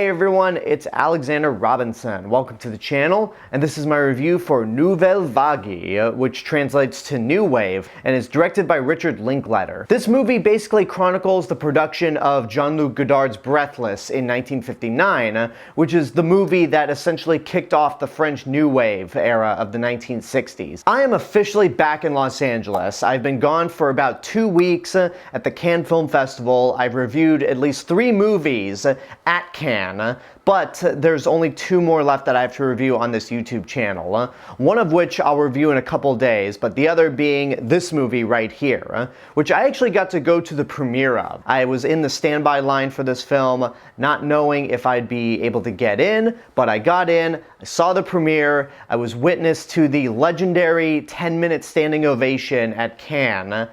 Hey everyone, it's Alexander Robinson. Welcome to the channel, and this is my review for Nouvelle Vague, which translates to New Wave, and is directed by Richard Linklater. This movie basically chronicles the production of Jean-Luc Godard's Breathless in 1959, which is the movie that essentially kicked off the French New Wave era of the 1960s. I am officially back in Los Angeles. I've been gone for about 2 weeks at the Cannes Film Festival. I've reviewed at least 3 movies at Cannes, but there's only 2 more left that I have to review on this YouTube channel. One of which I'll review in a couple days, but the other being this movie right here, which I actually got to go to the premiere of. I was in the standby line for this film, not knowing if I'd be able to get in, but I got in, I saw the premiere, I was witness to the legendary 10-minute standing ovation at Cannes,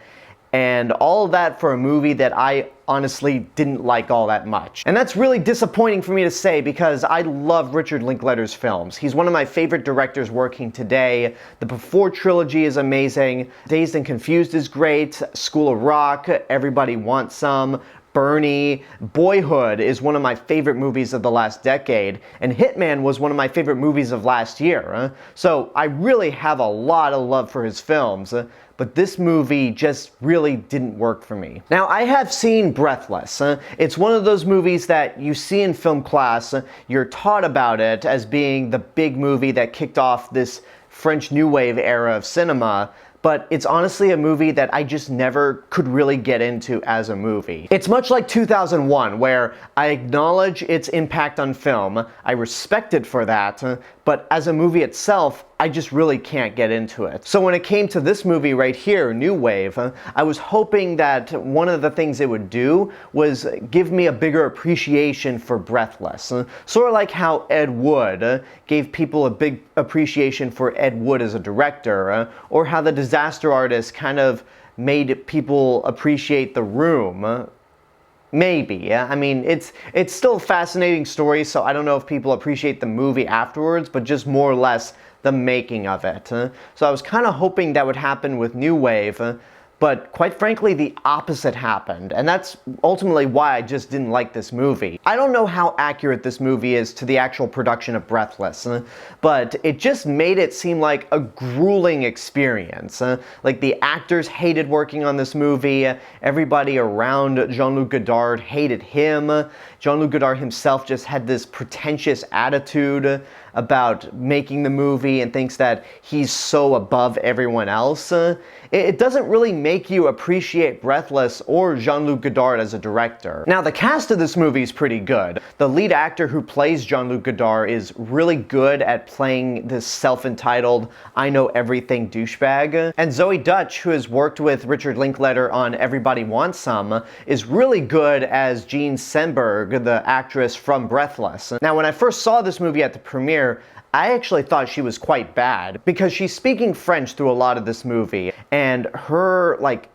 and all of that for a movie that I honestly didn't like all that much. And that's really disappointing for me to say because I love Richard Linklater's films. He's one of my favorite directors working today. The Before trilogy is amazing. Dazed and Confused is great. School of Rock, Everybody Wants Some, Bernie, Boyhood is one of my favorite movies of the last decade, and Hitman was one of my favorite movies of last year. So I really have a lot of love for his films, but this movie just really didn't work for me. Now, I have seen Breathless. It's one of those movies that you see in film class, you're taught about it as being the big movie that kicked off this French New Wave era of cinema, but it's honestly a movie that I just never could really get into as a movie. It's much like 2001, where I acknowledge its impact on film, I respect it for that, but as a movie itself, I just really can't get into it. So when it came to this movie right here, New Wave, I was hoping that one of the things it would do was give me a bigger appreciation for Breathless. Sort of like how Ed Wood gave people a big appreciation for Ed Wood as a director, or how The Disaster Artist kind of made people appreciate The Room. Maybe, yeah. I mean, it's still a fascinating story, so I don't know if people appreciate the movie afterwards, but just more or less the making of it. So I was kind of hoping that would happen with New Wave, but quite frankly, the opposite happened, and that's ultimately why I just didn't like this movie. I don't know how accurate this movie is to the actual production of Breathless, but it just made it seem like a grueling experience. Like, the actors hated working on this movie, everybody around Jean-Luc Godard hated him, Jean-Luc Godard himself just had this pretentious attitude about making the movie and thinks that he's so above everyone else. It doesn't really make you appreciate Breathless or Jean-Luc Godard as a director. Now, the cast of this movie is pretty good. The lead actor who plays Jean-Luc Godard is really good at playing this self-entitled, I know everything douchebag. And Zoe Dutch, who has worked with Richard Linklater on Everybody Wants Some, is really good as Jean Senberg, the actress from Breathless. Now, when I first saw this movie at the premiere, I actually thought she was quite bad because she's speaking French through a lot of this movie, and her, like,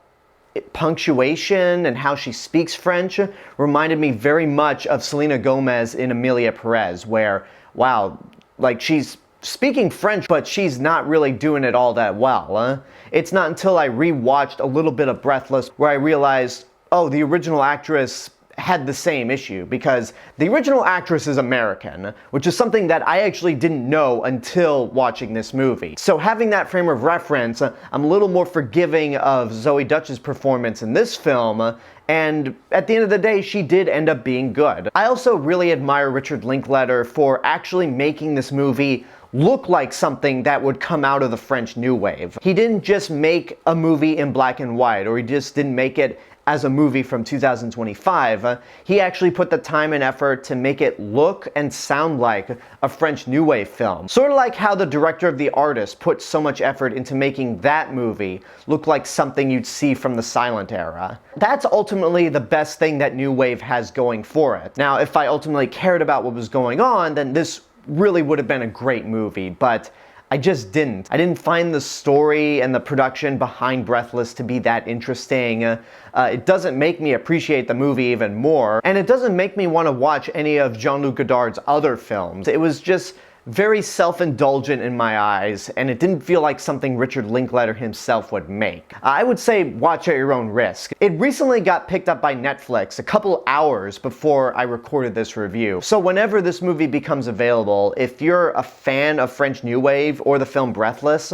punctuation and how she speaks French reminded me very much of Selena Gomez in Emilia Perez, where, wow, like, she's speaking French, but she's not really doing it all that well. It's not until I rewatched a little bit of Breathless where I realized, oh, the original actress had the same issue, because the original actress is American, which is something that I actually didn't know until watching this movie. So having that frame of reference, I'm a little more forgiving of Zoe Dutch's performance in this film, and at the end of the day, she did end up being good. I also really admire Richard Linklater for actually making this movie look like something that would come out of the French New Wave. He didn't just make a movie in black and white, or he just didn't make it as a movie from 2025, he actually put the time and effort to make it look and sound like a French New Wave film. Sort of like how the director of The Artist put so much effort into making that movie look like something you'd see from the silent era. That's ultimately the best thing that New Wave has going for it. Now, if I ultimately cared about what was going on, then this really would have been a great movie, but I just didn't. I didn't find the story and the production behind Breathless to be that interesting. It doesn't make me appreciate the movie even more, and it doesn't make me want to watch any of Jean-Luc Godard's other films. It was just very self-indulgent in my eyes, and it didn't feel like something Richard Linklater himself would make. I would say watch at your own risk. It recently got picked up by Netflix a couple hours before I recorded this review. So whenever this movie becomes available, if you're a fan of French New Wave or the film Breathless,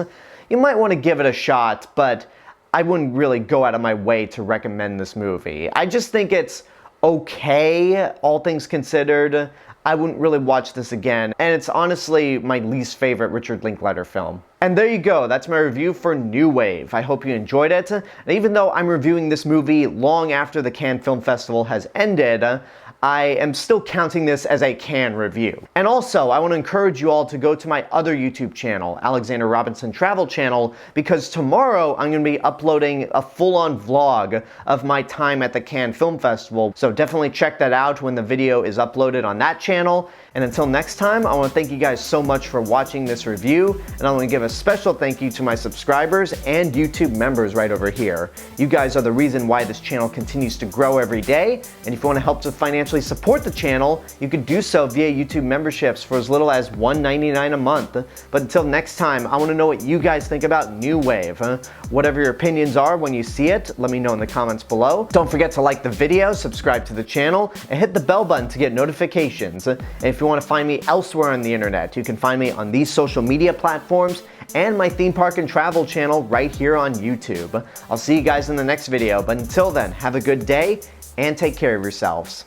you might want to give it a shot, but I wouldn't really go out of my way to recommend this movie. I just think it's okay, all things considered. I wouldn't really watch this again, and it's honestly my least favorite Richard Linklater film. And there you go, that's my review for New Wave. I hope you enjoyed it, and even though I'm reviewing this movie long after the Cannes Film Festival has ended, I am still counting this as a Cannes review. And also, I want to encourage you all to go to my other YouTube channel, Alexander Robinson Travel Channel, because tomorrow I'm going to be uploading a full-on vlog of my time at the Cannes Film Festival. So definitely check that out when the video is uploaded on that channel. And until next time, I want to thank you guys so much for watching this review, and I want to give a special thank you to my subscribers and YouTube members right over here. You guys are the reason why this channel continues to grow every day, and if you want to help to financially support the channel, you could do so via YouTube memberships for as little as $1.99 a month. But until next time, I want to know what you guys think about New Wave. Whatever your opinions are when you see it, let me know in the comments below. Don't forget to like the video, subscribe to the channel, and hit the bell button to get notifications. And if you want to find me elsewhere on the internet, you can find me on these social media platforms and my theme park and travel channel right here on YouTube. I'll see you guys in the next video, but until then, have a good day and take care of yourselves.